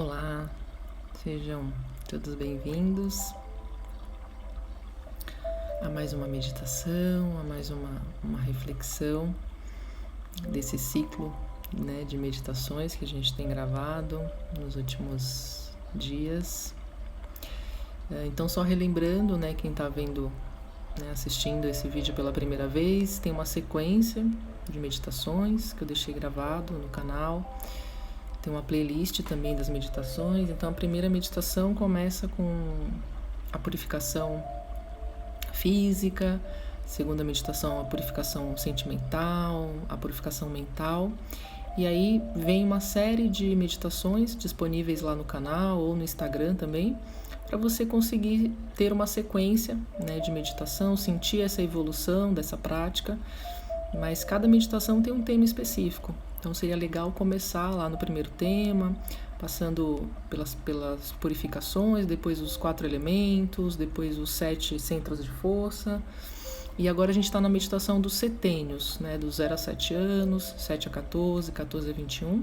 Olá, sejam todos bem-vindos a mais uma meditação, a mais uma reflexão desse ciclo, de meditações que a gente tem gravado nos últimos dias. Então, só relembrando, quem está vendo, assistindo esse vídeo pela primeira vez, tem uma sequência de meditações que eu deixei gravado no canal. Tem uma playlist também das meditações. Então, a primeira meditação começa com a purificação física, a segunda meditação, a purificação sentimental, a purificação mental. E aí vem uma série de meditações disponíveis lá no canal ou no Instagram também, para você conseguir ter uma sequência de meditação, sentir essa evolução dessa prática. Mas cada meditação tem um tema específico. Então seria legal começar lá no primeiro tema, passando pelas purificações, depois os 4 elementos, depois os 7 centros de força. E agora a gente está na meditação dos setênios, dos 0 a 7 anos, 7 a 14, 14 a 21.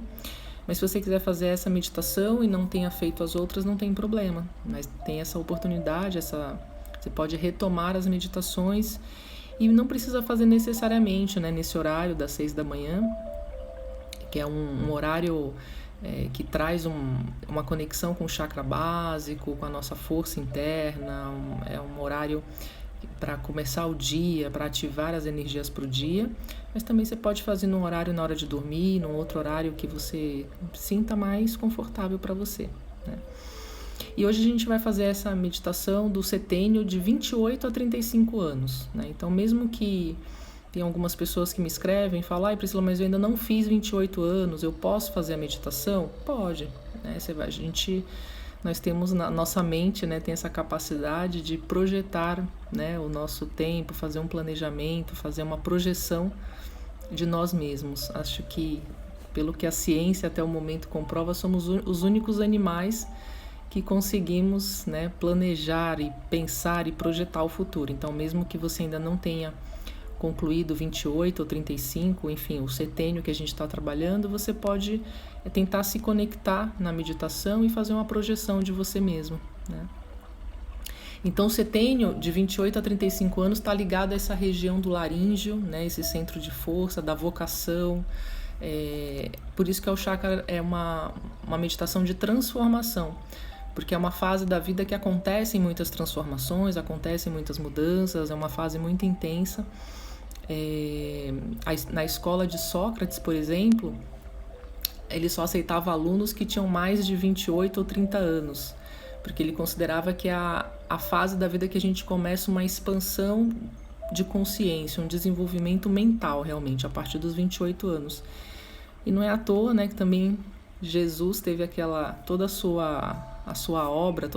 Mas se você quiser fazer essa meditação e não tenha feito as outras, não tem problema. Mas tem essa oportunidade, você pode retomar as meditações e não precisa fazer necessariamente nesse horário das 6 da manhã, que é um horário que traz uma conexão com o chakra básico, com a nossa força interna. É um horário para começar o dia, para ativar as energias para o dia, mas também você pode fazer num horário na hora de dormir, num outro horário que você sinta mais confortável para você. E hoje a gente vai fazer essa meditação do setênio de 28 a 35 anos. Então, mesmo que tem algumas pessoas que me escrevem e falam: ai, Priscila, mas eu ainda não fiz 28 anos, eu posso fazer a meditação? Pode. Nós temos na nossa mente, tem essa capacidade de projetar o nosso tempo, fazer um planejamento, fazer uma projeção de nós mesmos. Acho que, pelo que a ciência até o momento comprova, somos os únicos animais que conseguimos planejar e pensar e projetar o futuro. Então, mesmo que você ainda não tenha concluído 28 ou 35, enfim, o setênio que a gente está trabalhando, você pode tentar se conectar na meditação e fazer uma projeção de você mesmo. Então, o setênio de 28 a 35 anos está ligado a essa região do laríngeo, esse centro de força, da vocação. Por isso que o chakra é uma meditação de transformação, porque é uma fase da vida que acontecem muitas transformações, acontecem muitas mudanças, é uma fase muito intensa. Na escola de Sócrates, por exemplo, ele só aceitava alunos que tinham mais de 28 ou 30 anos, porque ele considerava que é a fase da vida que a gente começa uma expansão de consciência, um desenvolvimento mental realmente, a partir dos 28 anos. E não é à toa, que também Jesus teve toda a sua obra,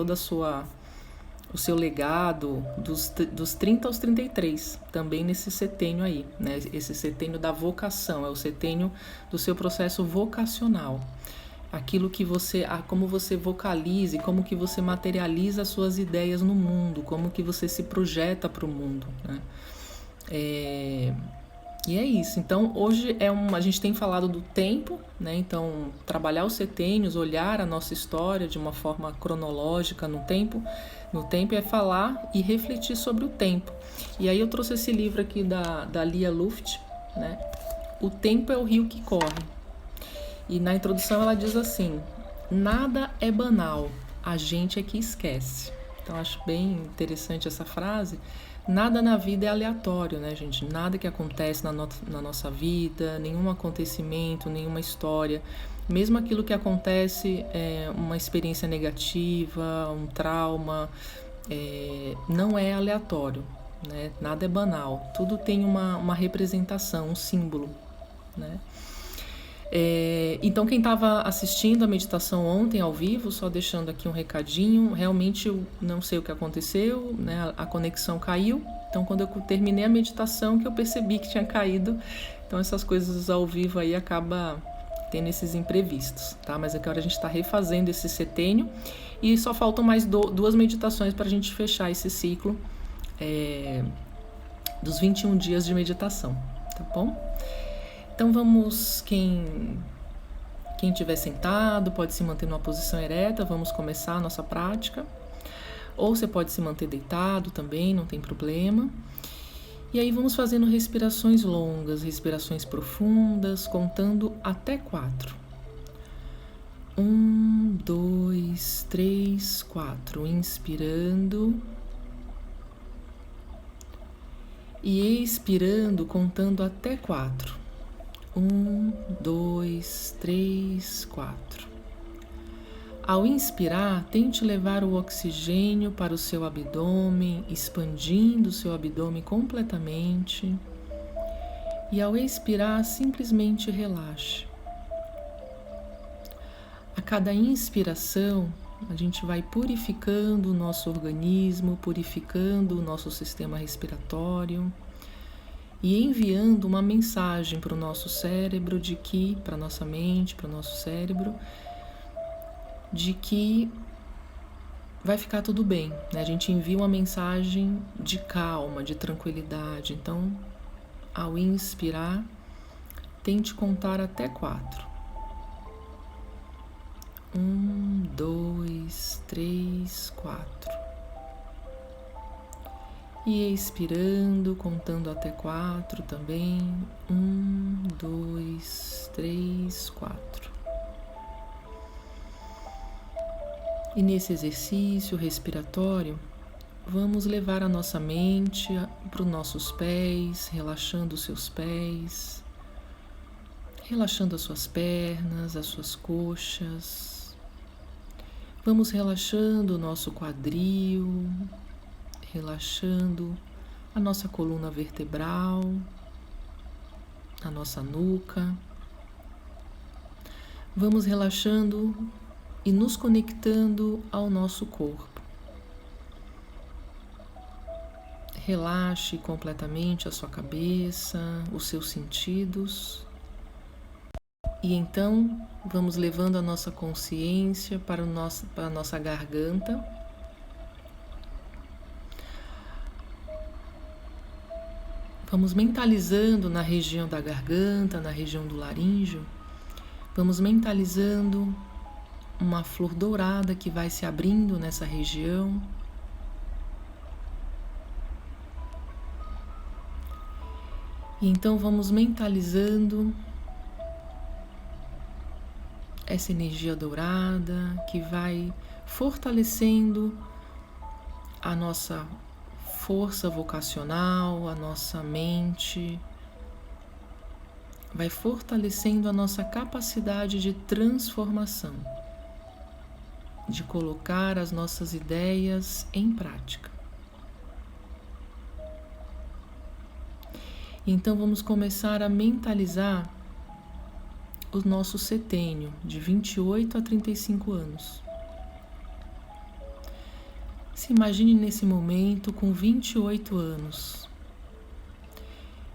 o seu legado dos 30 aos 33, também nesse setênio aí, esse setênio da vocação, é o setênio do seu processo vocacional. Aquilo que como você vocalize, como que você materializa as suas ideias no mundo, como que você se projeta para o mundo. E é isso. Então, hoje a gente tem falado do tempo, Então, trabalhar os setênios, olhar a nossa história de uma forma cronológica no tempo é falar e refletir sobre o tempo. E aí eu trouxe esse livro aqui da Lia Luft, O Tempo é o Rio que Corre. E na introdução ela diz assim: nada é banal, a gente é que esquece. Então, acho bem interessante essa frase. Nada na vida é aleatório, gente? Nada que acontece na nossa vida, nenhum acontecimento, nenhuma história, mesmo aquilo que acontece é uma experiência negativa, um trauma, não é aleatório, Nada é banal, tudo tem uma representação, um símbolo, Então, quem estava assistindo a meditação ontem ao vivo, só deixando aqui um recadinho, realmente eu não sei o que aconteceu, a conexão caiu. Então, quando eu terminei a meditação, que eu percebi que tinha caído. Então, essas coisas ao vivo aí acaba tendo esses imprevistos, tá? Mas agora a gente está refazendo esse setênio e só faltam mais 2 meditações para a gente fechar esse ciclo dos 21 dias de meditação, tá bom? Então vamos, quem Quem estiver sentado pode se manter numa posição ereta, vamos começar a nossa prática. Ou você pode se manter deitado também, não tem problema. E aí vamos fazendo respirações longas, respirações profundas, contando até 4. 1, 2, 3, 4. Inspirando. E expirando, contando até 4. 1, 2, 3, 4. Ao inspirar, tente levar o oxigênio para o seu abdômen, expandindo o seu abdômen completamente. E ao expirar, simplesmente relaxe. A cada inspiração, a gente vai purificando o nosso organismo, purificando o nosso sistema respiratório e enviando uma mensagem para o nosso cérebro de que, para a nossa mente, para o nosso cérebro, de que vai ficar tudo bem, né? A gente envia uma mensagem de calma, de tranquilidade. Então, ao inspirar, tente contar até 4. 1, 2, 3, 4. E expirando, contando até 4 também. 1, 2, 3, 4. E nesse exercício respiratório, vamos levar a nossa mente para os nossos pés, relaxando os seus pés, relaxando as suas pernas, as suas coxas. Vamos relaxando o nosso quadril, relaxando a nossa coluna vertebral, a nossa nuca. Vamos relaxando e nos conectando ao nosso corpo. Relaxe completamente a sua cabeça, os seus sentidos. E então vamos levando a nossa consciência para a nossa garganta. Vamos mentalizando na região da garganta, na região do laríngeo. Vamos mentalizando uma flor dourada que vai se abrindo nessa região. E então vamos mentalizando essa energia dourada que vai fortalecendo a nossa força vocacional, a nossa mente, vai fortalecendo a nossa capacidade de transformação, de colocar as nossas ideias em prática. Então vamos começar a mentalizar o nosso setênio de 28 a 35 anos. Se imagine nesse momento com 28 anos.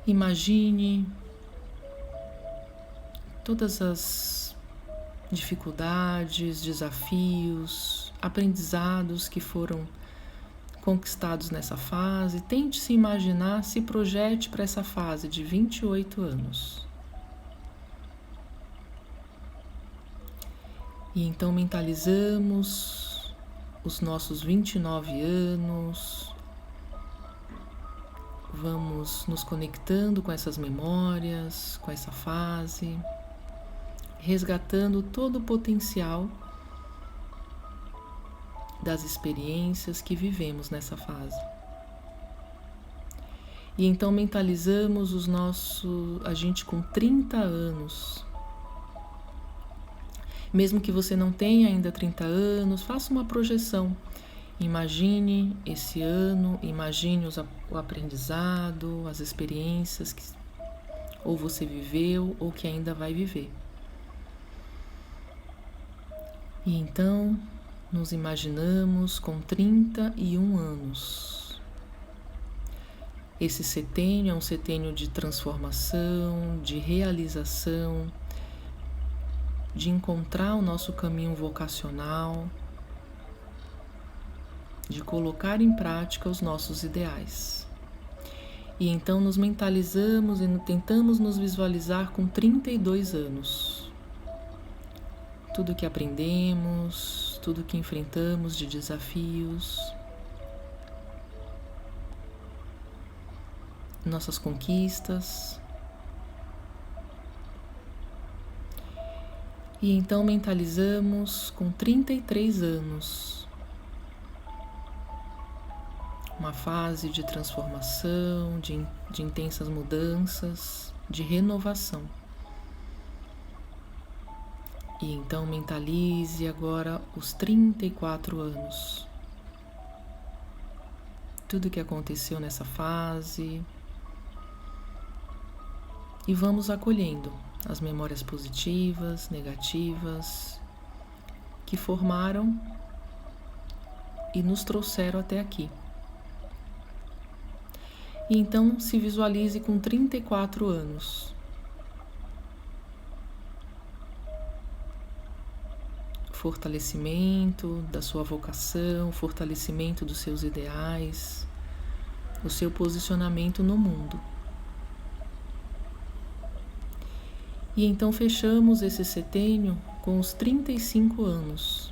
Imagine todas as dificuldades, desafios, aprendizados que foram conquistados nessa fase. Tente se imaginar, se projete para essa fase de 28 anos. E então mentalizamos os nossos 29 anos, vamos nos conectando com essas memórias, com essa fase, resgatando todo o potencial das experiências que vivemos nessa fase. E então mentalizamos a gente com 30 anos. Mesmo que você não tenha ainda 30 anos, faça uma projeção. Imagine esse ano, imagine o aprendizado, as experiências que ou você viveu ou que ainda vai viver. E então nos imaginamos com 31 anos. Esse setênio é um setênio de transformação, de realização, de encontrar o nosso caminho vocacional, de colocar em prática os nossos ideais. E então nos mentalizamos e tentamos nos visualizar com 32 anos. tudo que aprendemos, tudo que enfrentamos de desafios, nossas conquistas. E então mentalizamos com 33 anos, uma fase de transformação, de intensas mudanças, de renovação. E então mentalize agora os 34 anos. Tudo que aconteceu nessa fase. E vamos acolhendo as memórias positivas, negativas, que formaram e nos trouxeram até aqui. E então se visualize com 34 anos. Fortalecimento da sua vocação, fortalecimento dos seus ideais, o seu posicionamento no mundo. E então fechamos esse setênio com os 35 anos.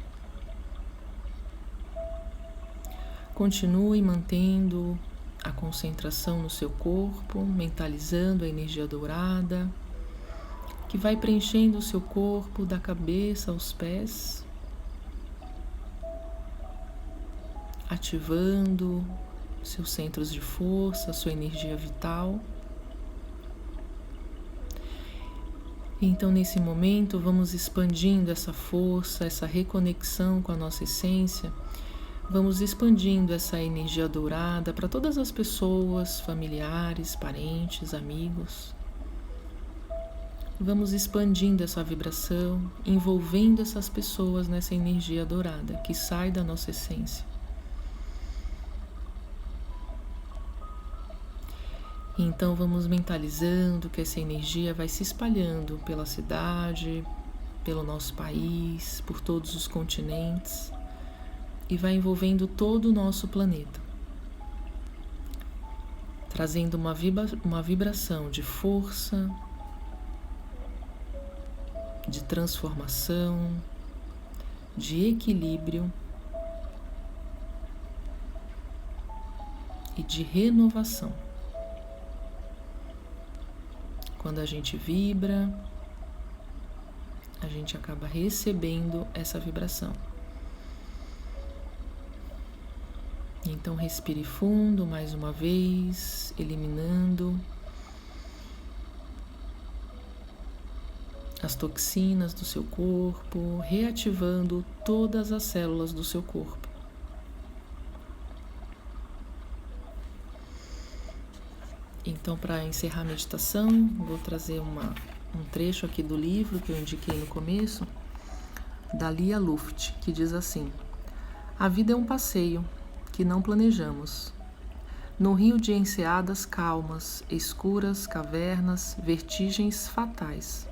Continue mantendo a concentração no seu corpo, mentalizando a energia dourada, que vai preenchendo o seu corpo da cabeça aos pés, ativando seus centros de força, sua energia vital. Então, nesse momento, vamos expandindo essa força, essa reconexão com a nossa essência. Vamos expandindo essa energia dourada para todas as pessoas, familiares, parentes, amigos. Vamos expandindo essa vibração, envolvendo essas pessoas nessa energia dourada que sai da nossa essência. Então vamos mentalizando que essa energia vai se espalhando pela cidade, pelo nosso país, por todos os continentes e vai envolvendo todo o nosso planeta, trazendo uma vibração de força, de transformação, de equilíbrio e de renovação. Quando a gente vibra, a gente acaba recebendo essa vibração. Então respire fundo mais uma vez, eliminando as toxinas do seu corpo, reativando todas as células do seu corpo. Então, para encerrar a meditação, vou trazer um trecho aqui do livro que eu indiquei no começo, da Lia Luft, que diz assim: a vida é um passeio que não planejamos. No rio de enseadas calmas, escuras cavernas, vertigens fatais.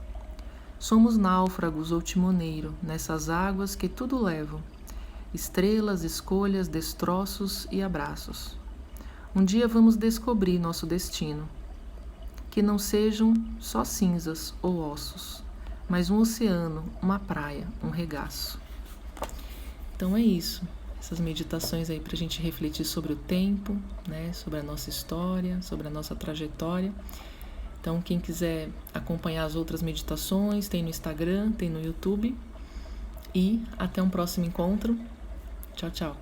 Somos náufragos ou timoneiro nessas águas que tudo levam, estrelas, escolhas, destroços e abraços. Um dia vamos descobrir nosso destino, que não sejam só cinzas ou ossos, mas um oceano, uma praia, um regaço. Então é isso, essas meditações aí para a gente refletir sobre o tempo, né, sobre a nossa história, sobre a nossa trajetória. Então quem quiser acompanhar as outras meditações, tem no Instagram, tem no YouTube. E até um próximo encontro. Tchau, tchau.